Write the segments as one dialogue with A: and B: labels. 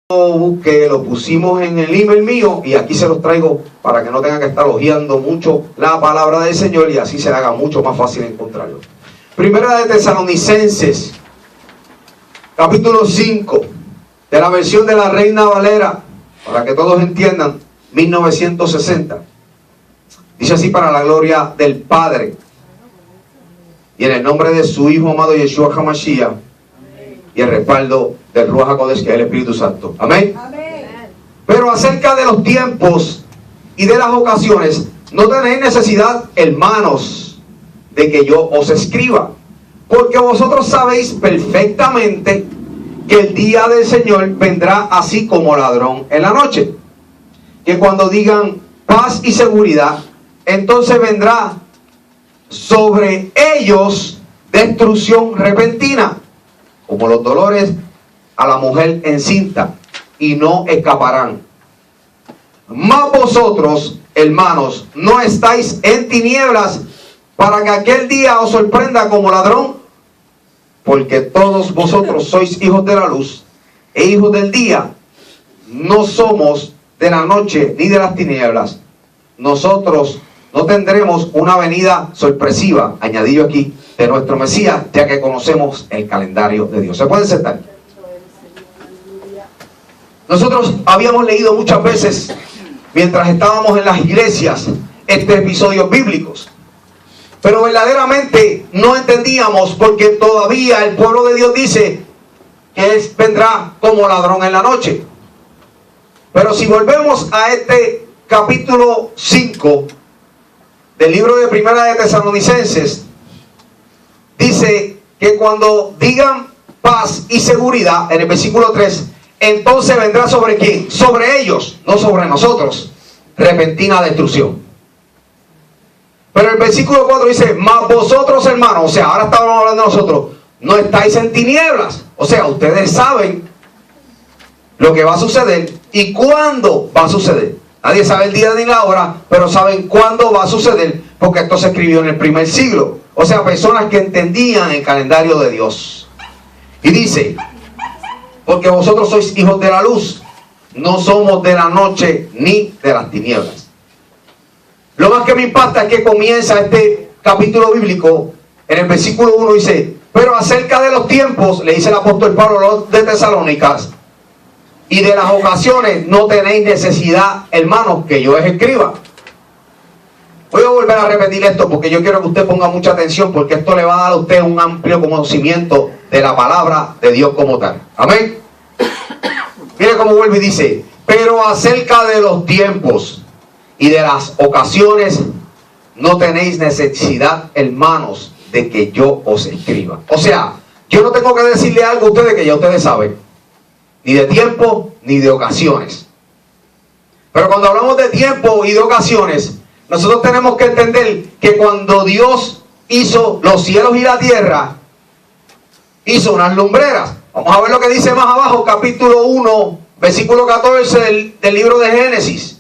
A: que lo pusimos en el email mío y aquí se los traigo para que no tengan que estar hojeando mucho la palabra del Señor y así se le haga mucho más fácil encontrarlo. Primera de Tesalonicenses, capítulo 5, de la versión de la Reina Valera, para que todos entiendan, 1960. Dice así: para la gloria del Padre y en el nombre de su Hijo amado Yeshua HaMashiach y el respaldo del Ruach HaKodesh, que es el Espíritu Santo. Amén. Pero acerca de los tiempos y de las ocasiones, no tenéis necesidad, hermanos, de que yo os escriba, porque vosotros sabéis perfectamente que el día del Señor vendrá así como ladrón en la noche. Que cuando digan paz y seguridad, entonces vendrá sobre ellos destrucción repentina, como los dolores a la mujer encinta, y no escaparán. Mas vosotros, hermanos, no estáis en tinieblas para que aquel día os sorprenda como ladrón, porque todos vosotros sois hijos de la luz e hijos del día. No somos de la noche ni de las tinieblas. Nosotros no tendremos una venida sorpresiva, añadido aquí, de nuestro Mesías, ya que conocemos el calendario de Dios. ¿Se pueden sentar? Nosotros habíamos leído muchas veces, mientras estábamos en las iglesias, estos episodios bíblicos, pero verdaderamente no entendíamos, porque todavía el pueblo de Dios dice que Él vendrá como ladrón en la noche. Pero si volvemos a este capítulo 5 del libro de Primera de Tesalonicenses, dice que cuando digan paz y seguridad, en el versículo 3, entonces vendrá sobre quién, sobre ellos, no sobre nosotros, repentina destrucción. Pero el versículo 4 dice: mas vosotros, hermanos, o sea, ahora estamos hablando de nosotros, no estáis en tinieblas. O sea, ustedes saben lo que va a suceder y cuándo va a suceder. Nadie sabe el día ni la hora, pero saben cuándo va a suceder, porque esto se escribió en el primer siglo. O sea, personas que entendían el calendario de Dios. Y dice: porque vosotros sois hijos de la luz, no somos de la noche ni de las tinieblas. Lo más que me impacta es que comienza este capítulo bíblico, en el versículo 1 dice: pero acerca de los tiempos, le dice el apóstol Pablo a los de Tesalónicas, y de las ocasiones, no tenéis necesidad, hermanos, que yo os escriba. Voy a volver a repetir esto porque yo quiero que usted ponga mucha atención, porque esto le va a dar a usted un amplio conocimiento de la palabra de Dios como tal. Amén. Mire cómo vuelve y dice: pero acerca de los tiempos y de las ocasiones, no tenéis necesidad, hermanos, de que yo os escriba. O sea, yo no tengo que decirle algo a ustedes que ya ustedes saben, ni de tiempo ni de ocasiones. Pero cuando hablamos de tiempo y de ocasiones, nosotros tenemos que entender que cuando Dios hizo los cielos y la tierra, hizo unas lumbreras. Vamos a ver lo que dice más abajo, capítulo 1, versículo 14 del libro de Génesis.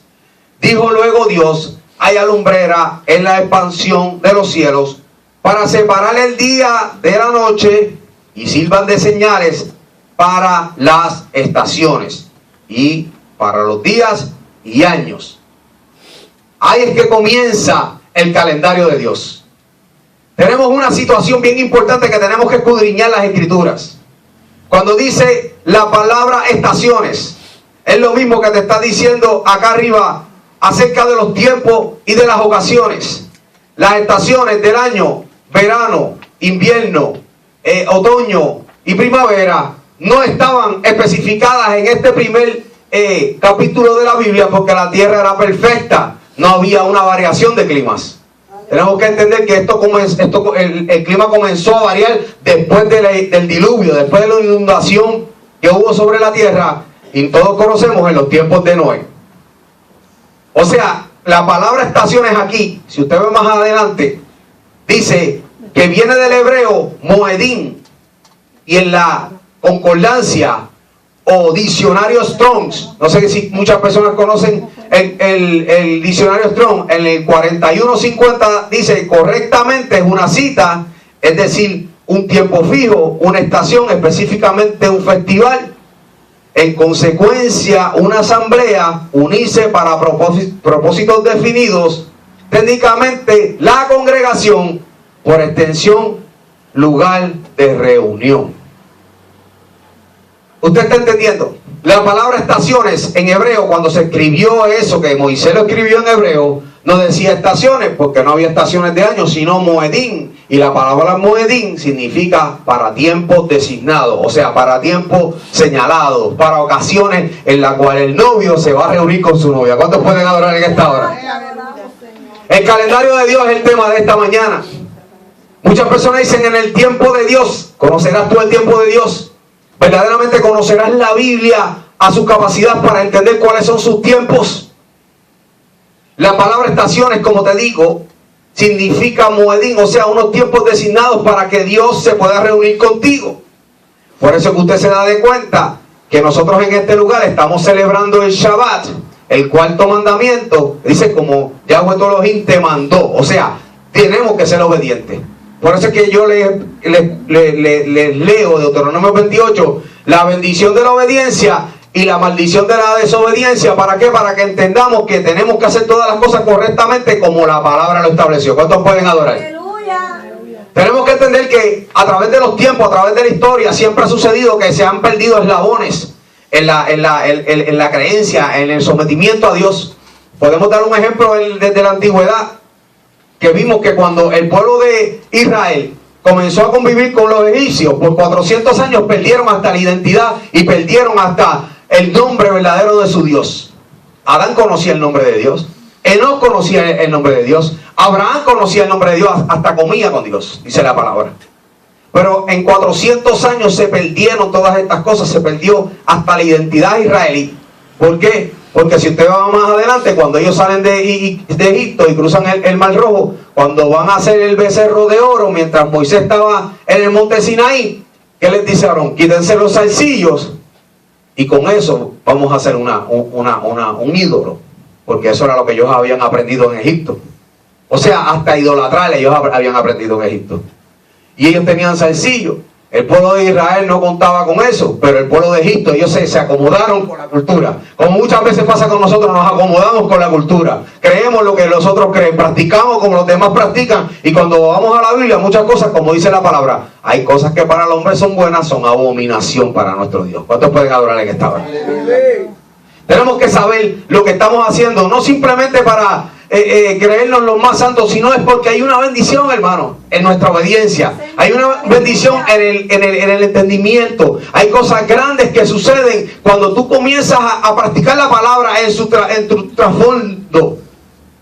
A: Dijo luego Dios: haya lumbrera en la expansión de los cielos, para separar el día de la noche, y sirvan de señales para las estaciones y para los días y años. Ahí es que comienza el calendario de Dios. Tenemos una situación bien importante que tenemos que escudriñar las Escrituras. Cuando dice la palabra estaciones, es lo mismo que te está diciendo acá arriba acerca de los tiempos y de las ocasiones. Las estaciones del año, verano, invierno, otoño y primavera, no estaban especificadas en este primer capítulo de la Biblia, porque la tierra era perfecta, no había una variación de climas. Tenemos que entender que el clima comenzó a variar después del diluvio, después de la inundación que hubo sobre la tierra, y todos conocemos en los tiempos de Noé. O sea, la palabra estaciones aquí, si usted ve más adelante, dice que viene del hebreo moedín, y en la concordancia o diccionario Strong's, no sé si muchas personas conocen el diccionario Strong, en el 4150 dice correctamente: es una cita, es decir, un tiempo fijo, una estación, específicamente un festival, En consecuencia, una asamblea, unirse para propósitos definidos, técnicamente la congregación, por extensión, lugar de reunión. ¿Usted está entendiendo? La palabra estaciones en hebreo, cuando se escribió eso, que Moisés lo escribió en hebreo, no decía estaciones, porque no había estaciones de año, sino moedín. Y la palabra moedín significa para tiempos designados, o sea, para tiempos señalados, para ocasiones en las cuales el novio se va a reunir con su novia. ¿Cuántos pueden adorar en esta hora? El calendario de Dios es el tema de esta mañana. Muchas personas dicen: en el tiempo de Dios. ¿Conocerás tú el tiempo de Dios? ¿Verdaderamente conocerás la Biblia a su capacidad para entender cuáles son sus tiempos? La palabra estaciones, como te digo, significa moedín, o sea, unos tiempos designados para que Dios se pueda reunir contigo. Por eso que usted se da de cuenta que nosotros en este lugar estamos celebrando el Shabbat, el cuarto mandamiento. Dice: como Yahweh Elohim te mandó. O sea, tenemos que ser obedientes. Por eso es que yo les leo Deuteronomio 28, la bendición de la obediencia y la maldición de la desobediencia. ¿Para qué? Para que entendamos que tenemos que hacer todas las cosas correctamente como la palabra lo estableció. ¿Cuántos pueden adorar? ¡Aleluya! Tenemos que entender que a través de los tiempos, a través de la historia, siempre ha sucedido que se han perdido eslabones en la creencia, en el sometimiento a Dios. Podemos dar un ejemplo desde la antigüedad, que vimos que cuando el pueblo de Israel comenzó a convivir con los egipcios, por 400 años perdieron hasta la identidad y perdieron hasta el nombre verdadero de su Dios. Adán conocía el nombre de Dios, Enoc conocía el nombre de Dios, Abraham conocía el nombre de Dios, hasta comía con Dios, dice la palabra. Pero en 400 años se perdieron todas estas cosas, se perdió hasta la identidad israelí. ¿Por qué? Porque si usted va más adelante, cuando ellos salen de Egipto y cruzan el Mar Rojo, cuando van a hacer el becerro de oro, mientras Moisés estaba en el monte Sinaí, ¿qué les dice Aarón? Quítense los zarcillos y con eso vamos a hacer un ídolo. Porque eso era lo que ellos habían aprendido en Egipto. O sea, hasta idolatrar ellos habían aprendido en Egipto. Y ellos tenían zarcillos. El pueblo de Israel no contaba con eso, pero el pueblo de Egipto, ellos se acomodaron con la cultura. Como muchas veces pasa con nosotros, nos acomodamos con la cultura. Creemos lo que los otros creen, practicamos como los demás practican. Y cuando vamos a la Biblia, muchas cosas, como dice la palabra, hay cosas que para el hombre son buenas, son abominación para nuestro Dios. ¿Cuántos pueden adorar en esta hora? Tenemos que saber lo que estamos haciendo, no simplemente para creernos los más santos, sino es porque hay una bendición, hermano, en nuestra obediencia. Hay una bendición en el entendimiento. Hay cosas grandes que suceden cuando tú comienzas a practicar la palabra en tu trasfondo.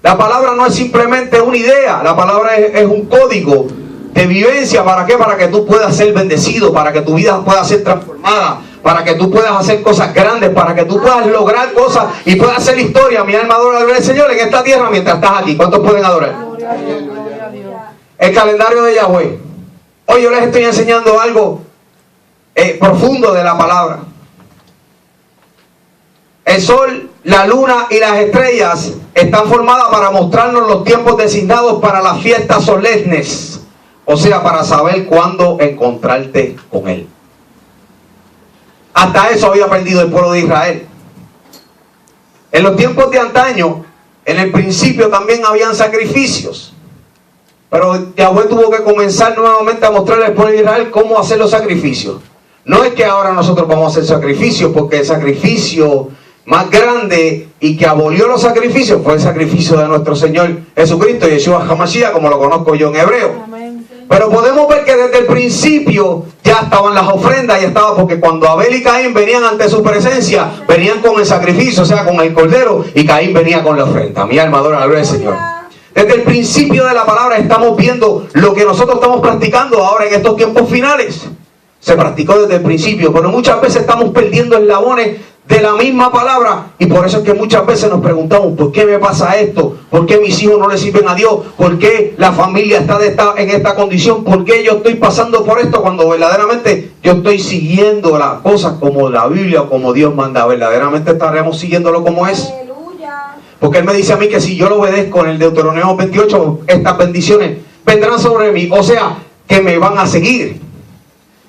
A: La palabra no es simplemente una idea, la palabra es un código de vivencia. ¿Para qué? Para que tú puedas ser bendecido, para que tu vida pueda ser transformada, para que tú puedas hacer cosas grandes, para que tú puedas lograr cosas y puedas hacer historia. Mi alma adora al Señor en esta tierra mientras estás aquí. ¿Cuántos pueden adorar? El calendario de Yahweh. Hoy yo les estoy enseñando algo profundo de la palabra. El sol, la luna y las estrellas están formadas para mostrarnos los tiempos designados para las fiestas solemnes. O sea, para saber cuándo encontrarte con Él. Hasta eso había perdido el pueblo de Israel. En los tiempos de antaño, en el principio también habían sacrificios. Pero Yahweh tuvo que comenzar nuevamente a mostrarle al pueblo de Israel cómo hacer los sacrificios. No es que ahora nosotros vamos a hacer sacrificios, porque el sacrificio más grande y que abolió los sacrificios fue el sacrificio de nuestro Señor Jesucristo, Yeshua HaMashiach, como lo conozco yo en hebreo. Pero podemos ver que desde el principio ya estaban las ofrendas, ya estaba, porque cuando Abel y Caín venían ante su presencia, venían con el sacrificio, o sea, con el cordero, y Caín venía con la ofrenda. Mi alma adora al Señor. Desde el principio de la palabra estamos viendo lo que nosotros estamos practicando ahora en estos tiempos finales. Se practicó desde el principio, pero muchas veces estamos perdiendo eslabones de la misma palabra, y por eso es que muchas veces nos preguntamos: ¿por qué me pasa esto? ¿Por qué mis hijos no le sirven a Dios? ¿Por qué la familia está en esta condición? ¿Por qué yo estoy pasando por esto? Cuando verdaderamente yo estoy siguiendo las cosas como la Biblia o como Dios manda. Verdaderamente estaremos siguiéndolo como es. Porque Él me dice a mí que si yo lo obedezco en el Deuteronomio 28, estas bendiciones vendrán sobre mí, o sea, que me van a seguir.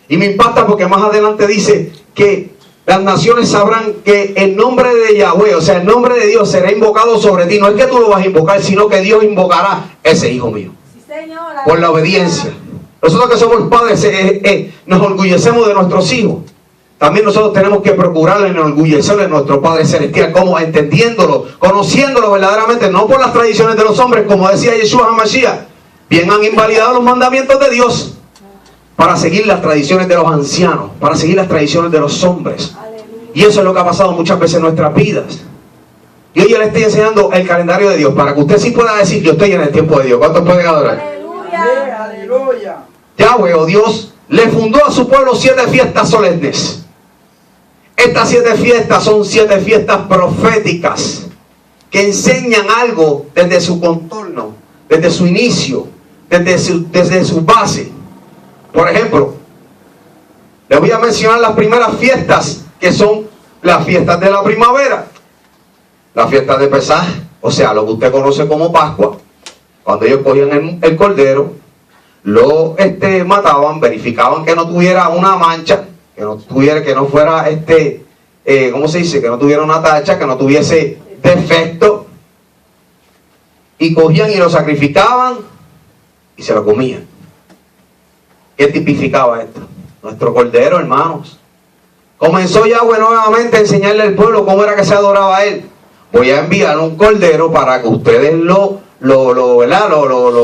A: Y me impacta porque más adelante dice que las naciones sabrán que el nombre de Yahweh, o sea, el nombre de Dios será invocado sobre ti. No es que tú lo vas a invocar, sino que Dios invocará ese hijo mío.
B: Sí, señor,
A: por la obediencia. Nosotros que somos padres nos orgullecemos de nuestros hijos. También nosotros tenemos que procurar enorgullecer de nuestro Padre Celestial, como entendiéndolo, conociéndolo verdaderamente, no por las tradiciones de los hombres, como decía Yeshua HaMashiach. Bien han invalidado los mandamientos de Dios para seguir las tradiciones de los ancianos, para seguir las tradiciones de los hombres. Y eso es lo que ha pasado muchas veces en nuestras vidas. Y hoy yo le estoy enseñando el calendario de Dios, para que usted sí pueda decir, yo estoy en el tiempo de Dios. ¿Cuántos pueden adorar?
B: Aleluya.
C: Aleluya.
A: Yahweh, o Dios, le fundó a su pueblo 7 fiestas solemnes. Estas 7 fiestas son 7 fiestas proféticas que enseñan algo desde su contorno, desde su inicio, desde su base. Por ejemplo, les voy a mencionar las primeras fiestas, que son las fiestas de la primavera. La fiesta de Pesaj, o sea, lo que usted conoce como Pascua. Cuando ellos cogían el cordero, lo mataban, verificaban que no tuviera una mancha, que no fuera ¿cómo se dice? Que no tuviera una tacha, que no tuviese defecto, y cogían y lo sacrificaban y se lo comían. ¿Qué tipificaba esto? Nuestro cordero, hermanos. Comenzó Yahweh nuevamente a enseñarle al pueblo cómo era que se adoraba a él. Voy a enviar un cordero para que ustedes lo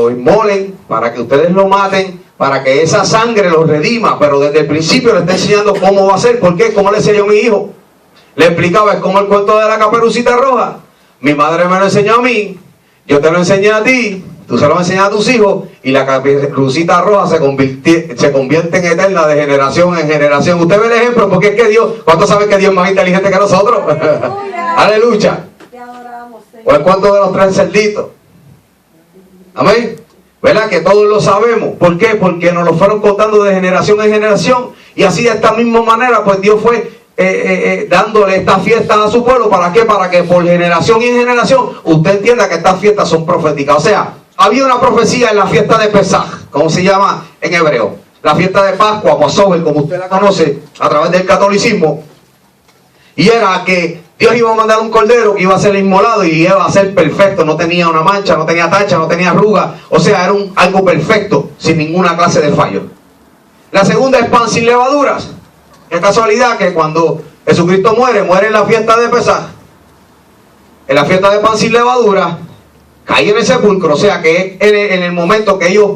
A: inmolen, para que ustedes lo maten, para que esa sangre los redima. Pero desde el principio le está enseñando cómo va a ser. ¿Por qué? ¿Cómo le enseñó a mi hijo? Le explicaba, es como el cuento de la Caperucita Roja. Mi madre me lo enseñó a mí, yo te lo enseñé a ti, tú se lo enseñas a tus hijos, y la Caperucita Roja se convierte en eterna de generación en generación. Usted ve el ejemplo, porque es que Dios, ¿cuántos saben que Dios es más inteligente que nosotros? Aleluya.
B: Te adoramos, Señor.
A: O el cuento de los 3 cerditos. Amén. ¿Verdad? Que todos lo sabemos. ¿Por qué? Porque nos lo fueron contando de generación en generación. Y así de esta misma manera, pues Dios fue dándole estas fiestas a su pueblo. ¿Para qué? Para que por generación y en generación usted entienda que estas fiestas son proféticas. O sea, había una profecía en la fiesta de Pesaj, como se llama en hebreo. La fiesta de Pascua, Passover, como usted la conoce a través del catolicismo. Y era que Dios iba a mandar un cordero que iba a ser inmolado y iba a ser perfecto. No tenía una mancha, no tenía tacha, no tenía arruga. O sea, era algo perfecto, sin ninguna clase de fallo. La segunda es pan sin levaduras. Es casualidad que cuando Jesucristo muere en la fiesta de Pesaj. En la fiesta de pan sin levadura, cae en el sepulcro. O sea, que en el momento que ellos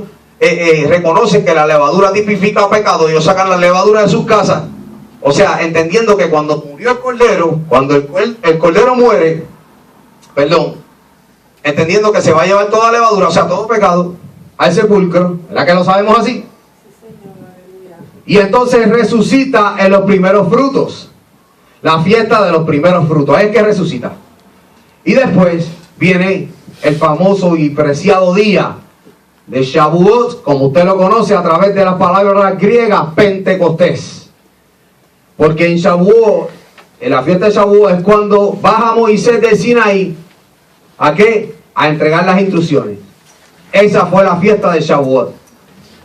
A: reconocen que la levadura tipifica pecado, ellos sacan la levadura de sus casas. O sea, entendiendo que cuando murió el cordero, cuando el cordero muere, entendiendo que se va a llevar toda levadura, o sea, todo pecado, al sepulcro, ¿verdad que lo sabemos así? Y entonces resucita en los primeros frutos. La fiesta de los primeros frutos, es que resucita. Y después viene el famoso y preciado día de Shavuot, como usted lo conoce a través de las palabras griegas, Pentecostés. Porque en Shavuot, en la fiesta de Shavuot, es cuando baja Moisés del Sinaí. ¿A qué? A entregar las instrucciones. Esa fue la fiesta de Shavuot.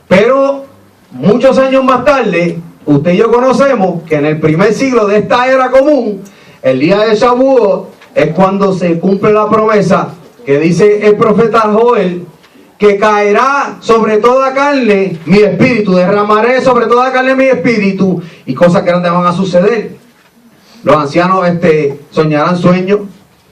A: Pero muchos años más tarde, usted y yo conocemos que en el primer siglo de esta era común, el día de Shavuot es cuando se cumple la promesa que dice el profeta Joel, que caerá sobre toda carne mi espíritu, derramaré sobre toda carne mi espíritu, y cosas grandes van a suceder. Los ancianos soñarán sueños,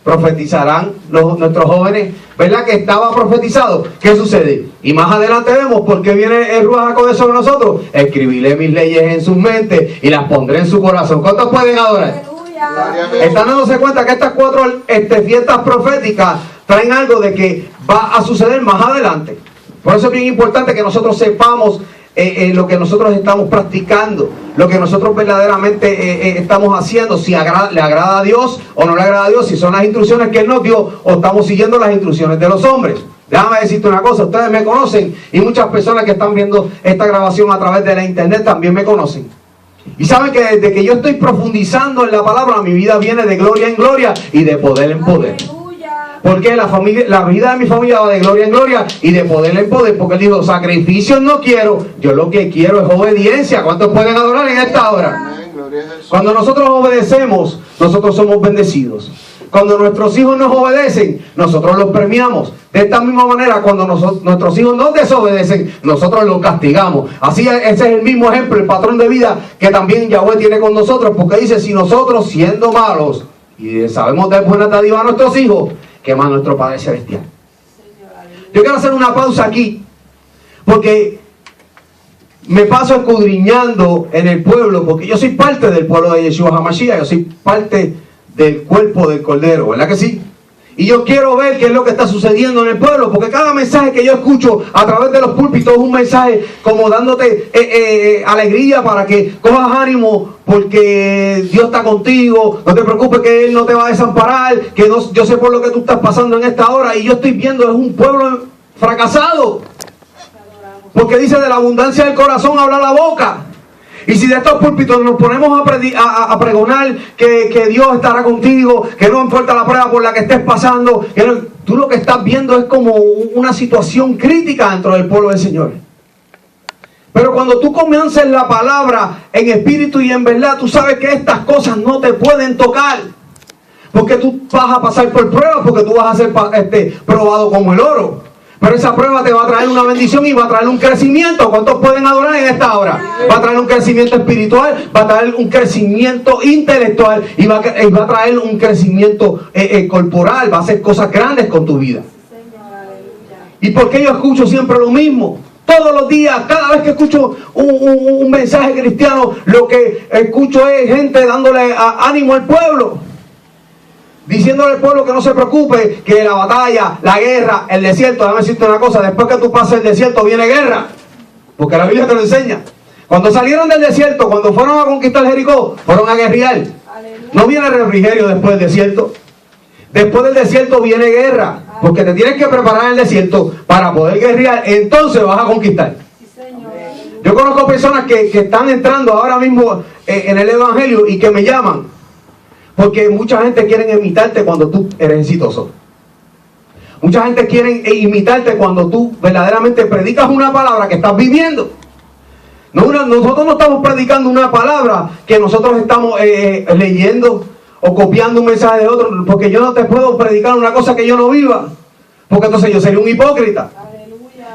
A: profetizarán nuestros jóvenes, ¿verdad? Que estaba profetizado. ¿Qué sucede? Y más adelante vemos por qué viene el Ruach HaKodesh sobre nosotros. Escribiré mis leyes en sus mentes y las pondré en su corazón. ¿Cuántos pueden adorar?
B: Aleluya.
A: Están dándose cuenta que estas 4 fiestas proféticas traen algo de que va a suceder más adelante. Por eso es bien importante que nosotros sepamos lo que nosotros estamos practicando, lo que nosotros verdaderamente estamos haciendo, si le agrada a Dios o no le agrada a Dios, si son las instrucciones que Él nos dio o estamos siguiendo las instrucciones de los hombres. Déjame decirte una cosa, ustedes me conocen y muchas personas que están viendo esta grabación a través de la internet también me conocen. Y saben que desde que yo estoy profundizando en la palabra, mi vida viene de gloria en gloria y de poder en poder. Porque la vida de mi familia va de gloria en gloria y de poder en poder. Porque Él dijo, sacrificios no quiero, yo lo que quiero es obediencia. ¿Cuántos pueden adorar en esta hora?
B: Gloria a Jesús.
A: Cuando nosotros obedecemos, nosotros somos bendecidos. Cuando nuestros hijos nos obedecen, nosotros los premiamos. De esta misma manera, cuando nuestros hijos nos desobedecen, nosotros los castigamos. Así, ese es el mismo ejemplo, el patrón de vida que también Yahweh tiene con nosotros. Porque dice, si nosotros siendo malos, y sabemos dar buena dádiva a nuestros hijos, que más nuestro Padre Celestial. Yo quiero hacer una pausa aquí, porque me paso escudriñando en el pueblo, porque yo soy parte del pueblo de Yeshua HaMashiach, yo soy parte del cuerpo del Cordero, ¿verdad que sí? Y yo quiero ver qué es lo que está sucediendo en el pueblo, porque cada mensaje que yo escucho a través de los púlpitos es un mensaje como dándote alegría para que cojas ánimo, porque Dios está contigo, no te preocupes que Él no te va a desamparar, que no, yo sé por lo que tú estás pasando en esta hora, y yo estoy viendo es un pueblo fracasado, porque dice de la abundancia del corazón habla la boca. Y si de estos púlpitos nos ponemos a pregonar que Dios estará contigo, que no importa la prueba por la que estés pasando, tú lo que estás viendo es como una situación crítica dentro del pueblo del Señor. Pero cuando tú comienzas la palabra en espíritu y en verdad, tú sabes que estas cosas no te pueden tocar. Porque tú vas a pasar por pruebas, porque tú vas a ser probado como el oro. Pero esa prueba te va a traer una bendición y va a traer un crecimiento. ¿Cuántos pueden adorar en esta hora? Va a traer un crecimiento espiritual, va a traer un crecimiento intelectual y va a traer un crecimiento corporal. Va a hacer cosas grandes con tu vida. ¿Y por qué yo escucho siempre lo mismo? Todos los días, cada vez que escucho un mensaje cristiano, lo que escucho es gente dándole ánimo al pueblo. Diciéndole al pueblo que no se preocupe, que la batalla, la guerra, el desierto, déjame decirte una cosa, después que tú pases el desierto viene guerra, porque la Biblia te lo enseña. Cuando salieron del desierto, cuando fueron a conquistar Jericó, fueron a guerrear. No viene refrigerio después del desierto. Después del desierto viene guerra, porque te tienes que preparar en el desierto para poder guerrear, entonces vas a conquistar. Yo conozco personas que están entrando ahora mismo en el Evangelio y que me llaman. Porque mucha gente quiere imitarte cuando tú eres exitoso. Mucha gente quiere imitarte cuando tú verdaderamente predicas una palabra que estás viviendo. Nosotros no estamos predicando una palabra que nosotros estamos leyendo o copiando un mensaje de otro. Porque yo no te puedo predicar una cosa que yo no viva. Porque entonces yo sería un hipócrita.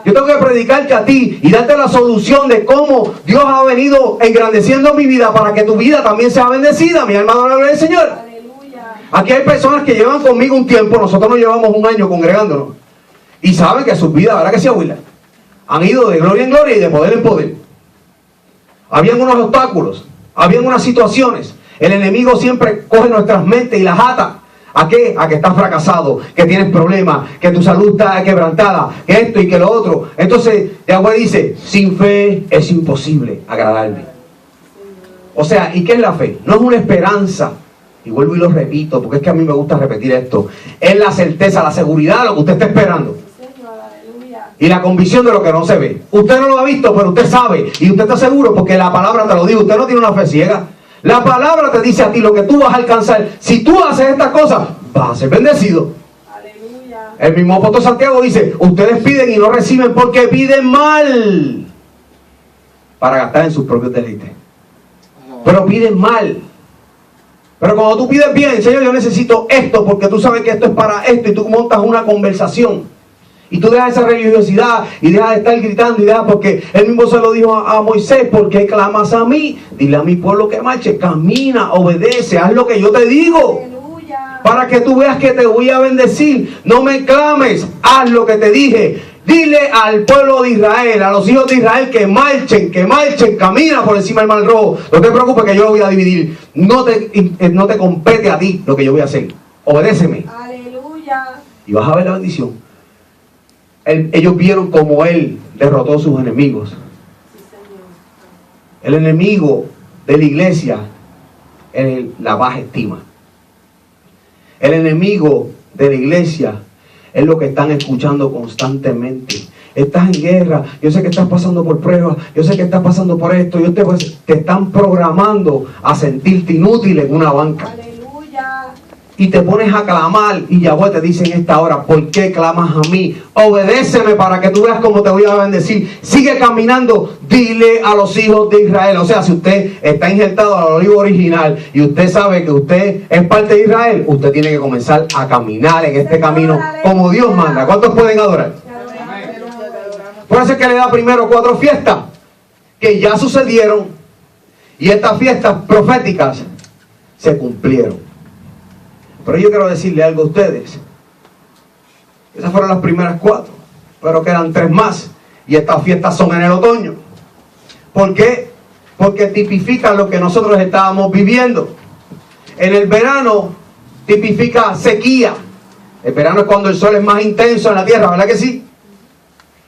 A: Yo tengo que predicarte a ti y darte la solución de cómo Dios ha venido engrandeciendo mi vida para que tu vida también sea bendecida. Mi alma adora al Señor. Aleluya. Aquí hay personas que llevan conmigo un tiempo, nosotros nos llevamos un año congregándonos. Y saben que sus vidas, ¿verdad que sí, abuela? Han ido de gloria en gloria y de poder en poder. Habían unos obstáculos, habían unas situaciones. El enemigo siempre coge nuestras mentes y las ata. ¿A qué? A que estás fracasado, que tienes problemas, que tu salud está quebrantada, que esto y que lo otro. Entonces, Yahweh dice, sin fe es imposible agradarme. O sea, ¿y qué es la fe? No es una esperanza. Y vuelvo y lo repito, porque es que a mí me gusta repetir esto. Es la certeza, la seguridad de lo que usted está esperando. Y la convicción de lo que no se ve. Usted no lo ha visto, pero usted sabe. Y usted está seguro porque la palabra te lo dice. Usted no tiene una fe ciega. La palabra te dice a ti lo que tú vas a alcanzar. Si tú haces estas cosas, vas a ser bendecido. Aleluya. El mismo apóstol Santiago dice, ustedes piden y no reciben porque piden mal para gastar en sus propios deleites. Pero piden mal. Pero cuando tú pides bien, Señor, yo necesito esto porque tú sabes que esto es para esto, y tú montas una conversación. Y tú dejas esa religiosidad y dejas de estar gritando y dejas, porque él mismo se lo dijo a Moisés, ¿por qué clamas a mí? Dile a mi pueblo que marche, camina, obedece, haz lo que yo te digo. Aleluya. Para que tú veas que te voy a bendecir. No me clames, haz lo que te dije. Dile al pueblo de Israel, a los hijos de Israel que marchen, camina por encima del mar rojo. No te preocupes que yo lo voy a dividir. No te compete a ti lo que yo voy a hacer. Obedéceme. Aleluya. Y vas a ver la bendición. Ellos vieron como él derrotó a sus enemigos. El enemigo de la iglesia es la baja estima. El enemigo de la iglesia es lo que están escuchando constantemente. Estás en guerra, yo sé que estás pasando por pruebas, yo sé que estás pasando por esto, te están programando a sentirte inútil en una banca. Aleluya. y te pones a clamar y Yahweh te dice en esta hora, ¿por qué clamas a mí? Obedéceme para que tú veas cómo te voy a bendecir. Sigue caminando, dile a los hijos de Israel. O sea, si usted está injertado al olivo original y usted sabe que usted es parte de Israel, usted tiene que comenzar a caminar en este camino como Dios manda. ¿Cuántos pueden adorar? Por eso es que le da primero 4 fiestas que ya sucedieron y estas fiestas proféticas se cumplieron. Pero yo quiero decirle algo a ustedes. Esas fueron las primeras 4, pero quedan 3 más. Y estas fiestas son en el otoño. ¿Por qué? Porque tipifican lo que nosotros estábamos viviendo. En el verano tipifica sequía. El verano es cuando el sol es más intenso en la tierra, ¿verdad que sí?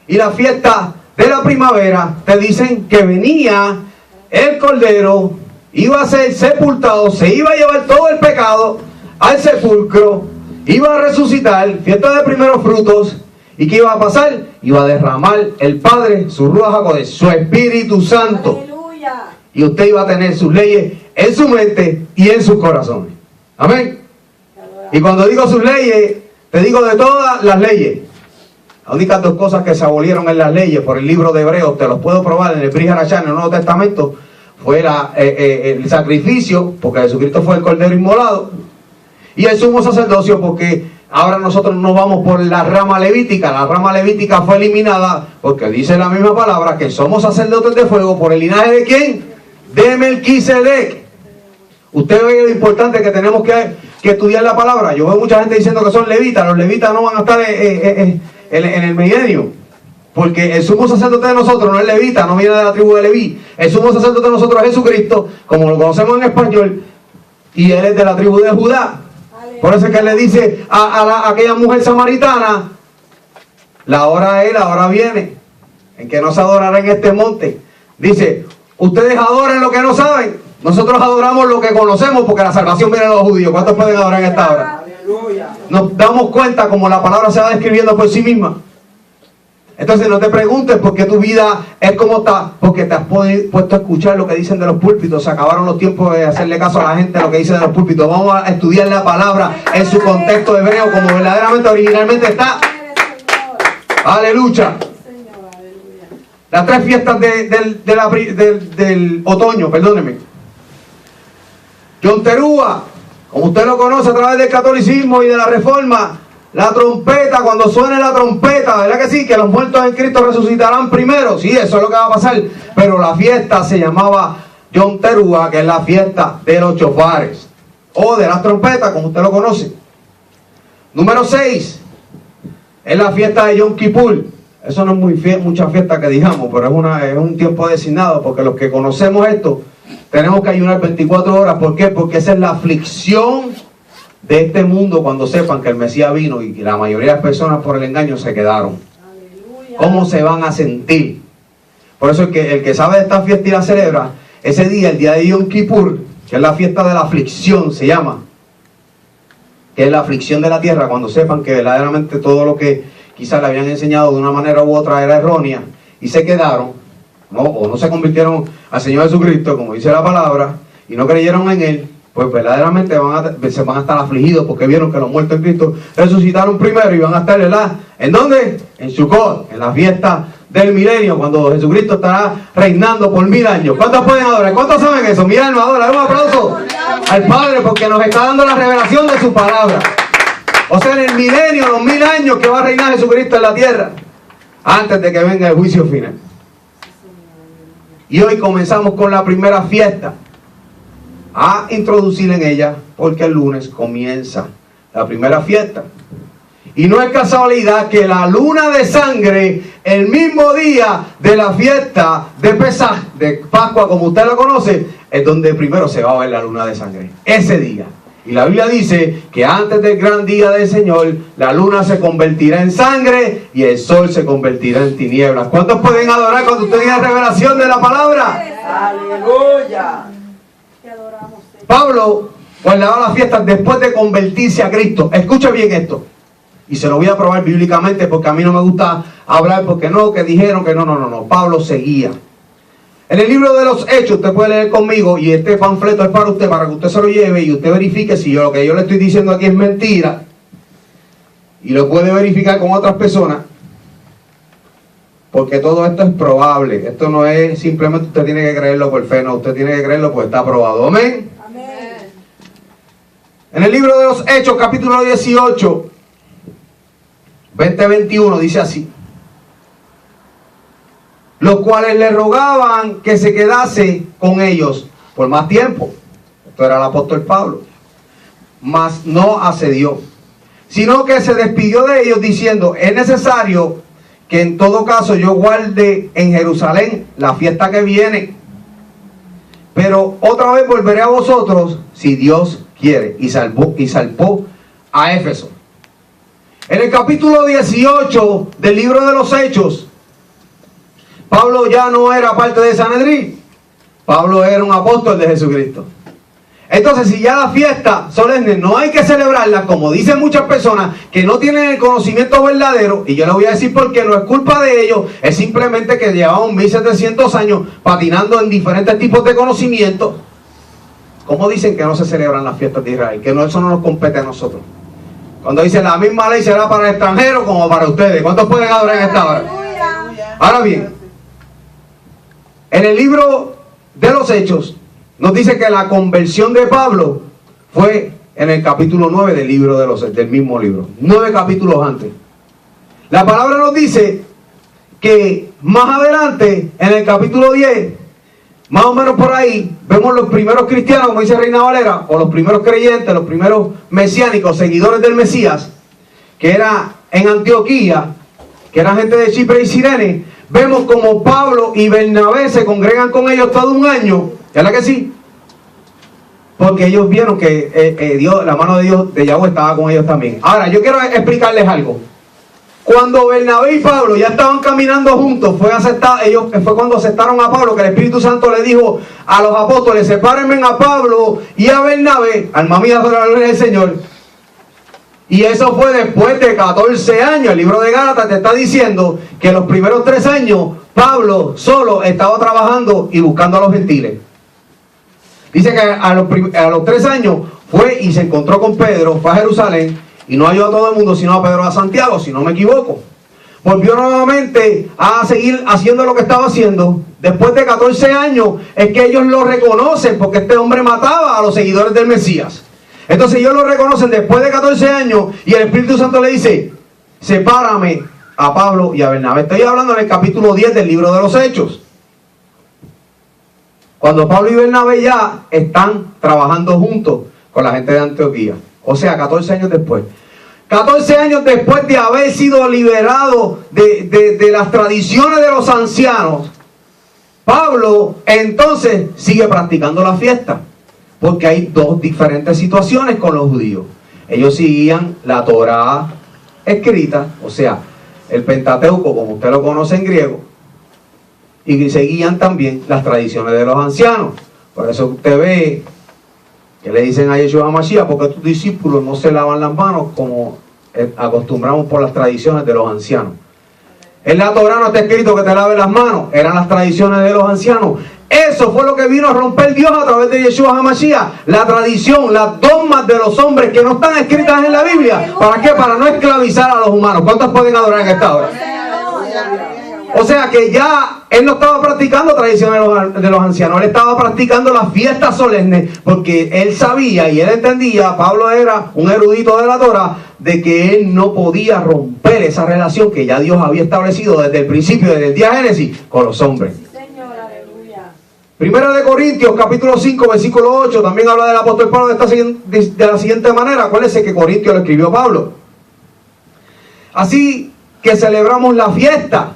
A: Y la fiesta de la primavera te dicen que venía el Cordero, iba a ser sepultado, se iba a llevar todo el pecado al sepulcro, iba a resucitar, fiesta de primeros frutos. ¿Y qué iba a pasar? Iba a derramar el Padre su Ruach HaKodesh, su Espíritu Santo.
B: Aleluya.
A: Y usted iba a tener sus leyes en su mente y en sus corazones. Amén. Y cuando digo sus leyes, te digo de todas las leyes. Las únicas 2 cosas que se abolieron en las leyes por el libro de Hebreos, te los puedo probar en el Brit Hadashah, en el Nuevo Testamento, fue el sacrificio, porque Jesucristo fue el Cordero inmolado, y el sumo sacerdocio, porque ahora nosotros nos vamos por la rama levítica. La rama levítica fue eliminada porque dice la misma palabra que somos sacerdotes de fuego por el linaje ¿de quién? De Melquisedec. Usted ve lo importante que tenemos que estudiar la palabra. Yo veo mucha gente diciendo que son levitas. Los levitas no van a estar en el milenio, porque el sumo sacerdote de nosotros no es levita, no viene de la tribu de Leví. El sumo sacerdote de nosotros es Jesucristo, como lo conocemos en español, y él es de la tribu de Judá. Por eso es que él le dice a aquella mujer samaritana, la hora es, la hora viene, en que no se adorará en este monte. Dice, ustedes adoran lo que no saben, nosotros adoramos lo que conocemos, porque la salvación viene de los judíos. ¿Cuántos pueden adorar en esta hora? Nos damos cuenta como la palabra se va describiendo por sí misma. Entonces no te preguntes por qué tu vida es como está, porque te has puesto a escuchar lo que dicen de los púlpitos. Se acabaron los tiempos de hacerle caso a la gente lo que dice de los púlpitos. Vamos a estudiar la palabra en su contexto hebreo, como verdaderamente originalmente está. Aleluya. Las 3 fiestas del otoño, perdóneme. Yom Teruah, como usted lo conoce a través del catolicismo y de la reforma. La trompeta, cuando suene la trompeta, ¿verdad que sí? Que los muertos en Cristo resucitarán primero. Sí, eso es lo que va a pasar. Pero la fiesta se llamaba Yom Teruah, que es la fiesta de los chofares, o de las trompetas, como usted lo conoce. Número 6 es la fiesta de Yom Kippur. Eso no es mucha fiesta que digamos, pero es un tiempo designado, porque los que conocemos esto tenemos que ayunar 24 horas. ¿Por qué? Porque esa es la aflicción de este mundo cuando sepan que el Mesías vino y que la mayoría de las personas por el engaño se quedaron. Aleluya. ¿Cómo se van a sentir? Por eso el que sabe de esta fiesta y la celebra, ese día, el día de Yom Kippur, que es la fiesta de la aflicción, se llama, que es la aflicción de la tierra, cuando sepan que verdaderamente todo lo que quizás le habían enseñado de una manera u otra era errónea, y se quedaron, o no se convirtieron al Señor Jesucristo, como dice la palabra, y no creyeron en Él, pues verdaderamente se van a estar afligidos, porque vieron que los muertos en Cristo resucitaron primero y van a estar, ¿verdad? ¿En dónde? En Sukkot, en la fiesta del milenio, cuando Jesucristo estará reinando por 1000 años. ¿Cuántos pueden adorar? ¿Cuántos saben eso? Mi alma adora. Un aplauso al Padre, porque nos está dando la revelación de su palabra. O sea, en el milenio, los 1000 años que va a reinar Jesucristo en la tierra, antes de que venga el juicio final. Y hoy comenzamos con la primera fiesta a introducir en ella, porque el lunes comienza la primera fiesta. Y no es casualidad que la luna de sangre, el mismo día de la fiesta de Pesaj, de Pascua, como usted lo conoce, es donde primero se va a ver la luna de sangre, ese día. Y la Biblia dice que antes del gran día del Señor, la luna se convertirá en sangre y el sol se convertirá en tinieblas. ¿Cuántos pueden adorar cuando usted diga revelación de la palabra?
B: Aleluya.
A: Pablo guardaba las fiestas después de convertirse a Cristo. Escuche bien esto. Y se lo voy a probar bíblicamente, porque a mí no me gusta hablar porque no, que dijeron que no. Pablo seguía. En el libro de los Hechos, usted puede leer conmigo, y este panfleto es para usted, para que usted se lo lleve y usted verifique si lo que yo le estoy diciendo aquí es mentira, y lo puede verificar con otras personas, porque todo esto es probable. Esto no es simplemente usted tiene que creerlo por fe, no, usted tiene que creerlo porque está probado. Amén.
B: Amén.
A: En el libro de los Hechos, capítulo 18, 20-21, dice así: los cuales le rogaban que se quedase con ellos por más tiempo. Esto era el apóstol Pablo. Mas no accedió, sino que se despidió de ellos diciendo: es necesario que en todo caso yo guarde en Jerusalén la fiesta que viene, pero otra vez volveré a vosotros si Dios quiere. Y salpó a Éfeso. En el capítulo 18 del libro de los Hechos, Pablo ya no era parte de Sanedrín. Pablo era un apóstol de Jesucristo. Entonces, si ya la fiesta solemne no hay que celebrarla, como dicen muchas personas que no tienen el conocimiento verdadero, y yo les voy a decir por qué, no es culpa de ellos, es simplemente que llevaban 1700 años patinando en diferentes tipos de conocimientos. ¿Cómo dicen que no se celebran las fiestas de Israel? Que no, eso no nos compete a nosotros. Cuando dice la misma ley será para el extranjero como para ustedes. ¿Cuántos pueden adorar en esta hora? Ahora bien, en el libro de los Hechos nos dice que la conversión de Pablo fue en el capítulo 9 del libro del mismo libro, 9 capítulos antes. La palabra nos dice que más adelante, en el capítulo 10, más o menos por ahí, vemos los primeros cristianos, como dice Reina Valera, o los primeros creyentes, los primeros mesiánicos, seguidores del Mesías, que era en Antioquía, que eran gente de Chipre y Cirene. Vemos como Pablo y Bernabé se congregan con ellos todo un año, ¿verdad que sí? Porque ellos vieron que Dios, la mano de Dios, de Yahweh, estaba con ellos también. Ahora, yo quiero explicarles algo. Cuando Bernabé y Pablo ya estaban caminando juntos, fue cuando aceptaron a Pablo, que el Espíritu Santo le dijo a los apóstoles: sepárenme a Pablo y a Bernabé, alma mía, sobre la gloria del Señor. Y eso fue después de 14 años. El libro de Gálatas te está diciendo que los primeros 3 años Pablo solo estaba trabajando y buscando a los gentiles. Dice que a los 3 años fue y se encontró con Pedro, fue a Jerusalén y no halló a todo el mundo sino a Pedro y a Santiago, si no me equivoco. Volvió nuevamente a seguir haciendo lo que estaba haciendo. Después de 14 años es que ellos lo reconocen, porque este hombre mataba a los seguidores del Mesías. Entonces ellos lo reconocen después de 14 años y el Espíritu Santo le dice: sepárame a Pablo y a Bernabé. Estoy hablando en el capítulo 10 del libro de los Hechos, cuando Pablo y Bernabé ya están trabajando juntos con la gente de Antioquía. O sea, 14 años después. 14 años después de haber sido liberado de las tradiciones de los ancianos, Pablo entonces sigue practicando la fiesta. Porque hay 2 diferentes situaciones con los judíos. Ellos seguían la Torá escrita, o sea, el Pentateuco, como usted lo conoce en griego, y seguían también las tradiciones de los ancianos. Por eso usted ve que le dicen a Yeshua HaMashiach: porque tus discípulos no se lavan las manos como acostumbramos por las tradiciones de los ancianos. En la Torá no está escrito que te laves las manos, eran las tradiciones de los ancianos. Eso fue lo que vino a romper Dios a través de Yeshua HaMashiach. La tradición, las dogmas de los hombres que no están escritas en la Biblia. ¿Para qué? Para no esclavizar a los humanos. ¿Cuántos pueden adorar en esta hora? O sea que ya él no estaba practicando tradiciones de los ancianos, él estaba practicando las fiestas solemnes, porque él sabía y él entendía, Pablo era un erudito de la Torá, de que él no podía romper esa relación que ya Dios había establecido desde el principio, desde el día de Génesis, con los hombres. Primera de Corintios, capítulo 5, versículo 8, también habla del apóstol Pablo de la siguiente manera. Acuérdense que Corintios lo escribió Pablo. Así que celebramos la fiesta,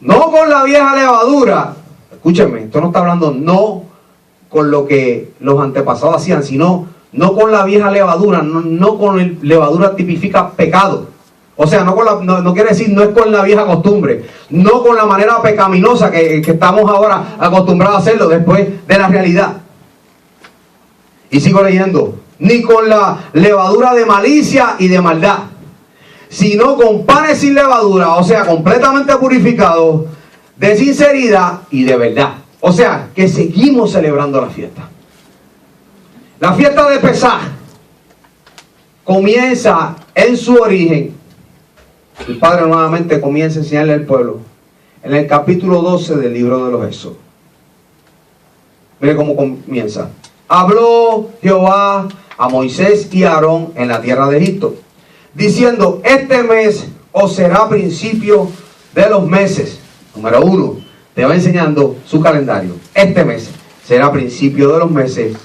A: no con la vieja levadura. Escúchenme, esto no está hablando no con lo que los antepasados hacían, sino no con la vieja levadura, no con levadura tipifica pecado. O sea, no quiere decir no es con la vieja costumbre, no con la manera pecaminosa que estamos ahora acostumbrados a hacerlo después de la realidad. Y sigo leyendo: ni con la levadura de malicia y de maldad, sino con panes sin levadura, o sea, completamente purificados, de sinceridad y de verdad. O sea, que seguimos celebrando la fiesta. La fiesta de Pesaj comienza en su origen. El Padre nuevamente comienza a enseñarle al pueblo en el capítulo 12 del libro de los Éxodos. Mire cómo comienza. Habló Jehová a Moisés y a Aarón en la tierra de Egipto, diciendo: este mes os será principio de los meses. Número 1, te va enseñando su calendario. Este mes será principio de los meses.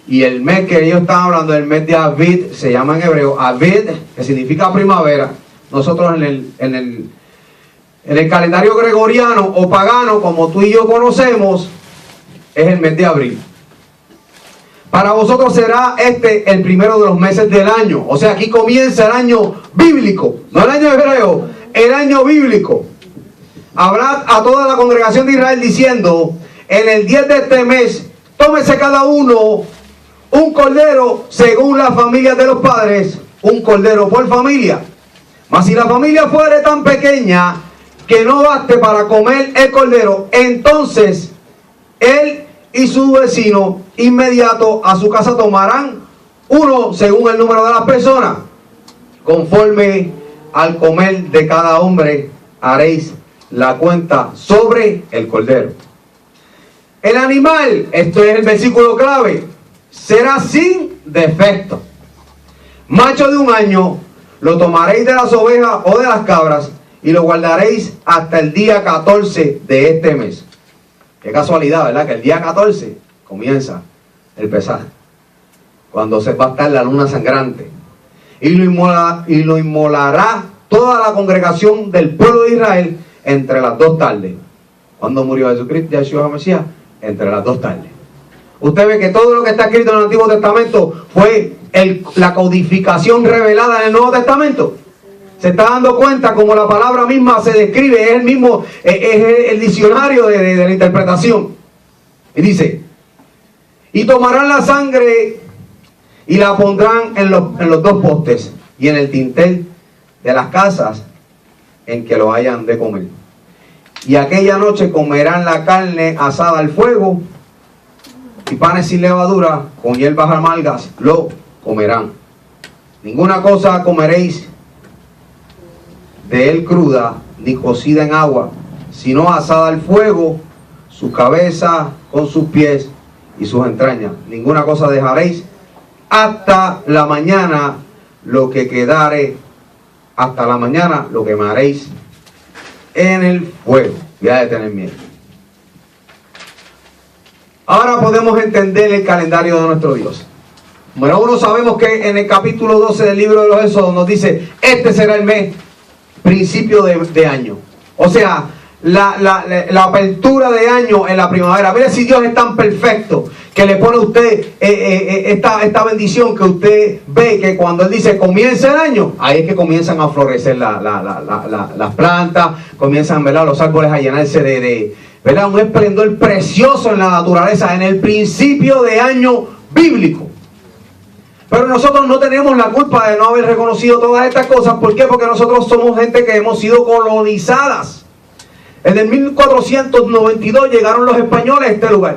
A: Y el mes que ellos están hablando, el mes de Aviv, se llama en hebreo Aviv, que significa primavera. Nosotros en el calendario gregoriano o pagano, como tú y yo conocemos, es el mes de abril. Para vosotros será este el primero de los meses del año. O sea, aquí comienza el año bíblico, no el año hebreo, el año bíblico. Hablad a toda la congregación de Israel diciendo: en el 10 de este mes, tómese cada uno un cordero según las familias de los padres, un cordero por familia. Mas si la familia fuere tan pequeña que no baste para comer el cordero, entonces él y su vecino inmediato a su casa tomarán uno según el número de las personas. Conforme al comer de cada hombre haréis la cuenta sobre el cordero. El animal, esto es el versículo clave, será sin defecto. Macho de un año, lo tomaréis de las ovejas o de las cabras y lo guardaréis hasta el día 14 de este mes. Qué casualidad, ¿verdad? Que el día 14 comienza el Pesaj, cuando se va a estar la luna sangrante. Y lo inmolará toda la congregación del pueblo de Israel entre las 2 tardes. ¿Cuándo murió Jesucristo, Yeshua Mesías? Entre las 2 tardes. Usted ve que todo lo que está escrito en el Antiguo Testamento fue la codificación revelada en el Nuevo Testamento. Se está dando cuenta como la palabra misma se describe, es el mismo, es el diccionario de la interpretación. Y dice: y tomarán la sangre y la pondrán en los 2 postes y en el dintel de las casas en que lo hayan de comer. Y aquella noche comerán la carne asada al fuego y panes sin levadura con hierbas amargas lo comerán. Ninguna cosa comeréis de él cruda ni cocida en agua, sino asada al fuego, su cabeza con sus pies y sus entrañas. Ninguna cosa dejaréis hasta la mañana, lo que quedare hasta la mañana lo quemaréis en el fuego. Ya de tener miedo. Ahora podemos entender el calendario de nuestro Dios. Número 1, sabemos que en el capítulo 12 del libro de los Éxodos nos dice: este será el mes, principio de año. O sea, la apertura de año en la primavera. Mire si Dios es tan perfecto que le pone a usted esta bendición, que usted ve que cuando Él dice comienza el año, ahí es que comienzan a florecer las plantas, comienzan, ¿verdad?, los árboles a llenarse de ¿verdad?, un esplendor precioso en la naturaleza, en el principio de año bíblico. Pero nosotros no tenemos la culpa de no haber reconocido todas estas cosas. ¿Por qué? Porque nosotros somos gente que hemos sido colonizadas. En el 1492 llegaron los españoles a este lugar.